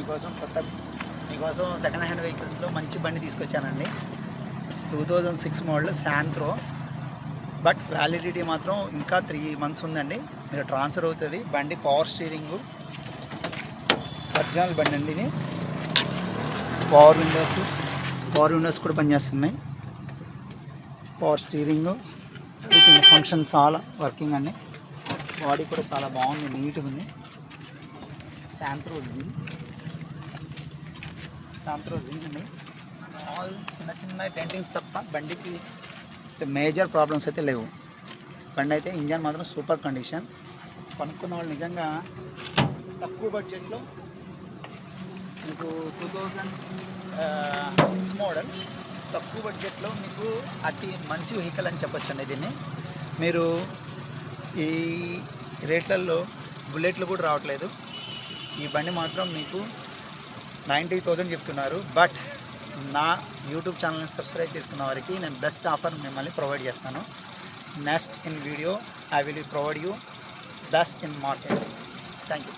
మీకోసం second hand వెహికల్స్లో మంచి బండి తీసుకొచ్చానండి. 2006 మోడల్ శాంత్రో. బట్ వ్యాలిడిటీ మాత్రం ఇంకా 3 months ఉందండి. మీరు ట్రాన్స్ఫర్ అవుతుంది. బండి పవర్ స్టీరింగు, ఒరిజినల్ బండి అండి ఇది. పవర్ విండోస్ కూడా పనిచేస్తున్నాయి. పవర్ స్టీరింగు, ఫంక్షన్ చాలా వర్కింగ్ అండి. బాడీ కూడా చాలా బాగుంది, నీట్గా ఉంది. శాంత్రో జిన్ అండి. స్మాల్ చిన్న డెంటింగ్స్ తప్ప బండికి మేజర్ ప్రాబ్లమ్స్ అయితే లేవు. బండి అయితే ఇంజన్ మాత్రం సూపర్ కండిషన్. కొనుక్కున్న వాళ్ళు నిజంగా తక్కువ బడ్జెట్లో మీకు 2006 మోడల్ తక్కువ బడ్జెట్లో మీకు అతి మంచి వెహికల్ అని చెప్పొచ్చండి దీన్ని. మీరు ఈ రేట్లలో బుల్లెట్లు కూడా రావట్లేదు. ఈ బండి మాత్రం మీకు 90,000 చెప్తున్నారు. బట్ నా యూట్యూబ్ ఛానల్ని సబ్స్క్రైబ్ చేసుకున్న వారికి నేను బెస్ట్ ఆఫర్ మిమ్మల్ని ప్రొవైడ్ చేస్తాను. Next in video I will provide you best in market. Thank you.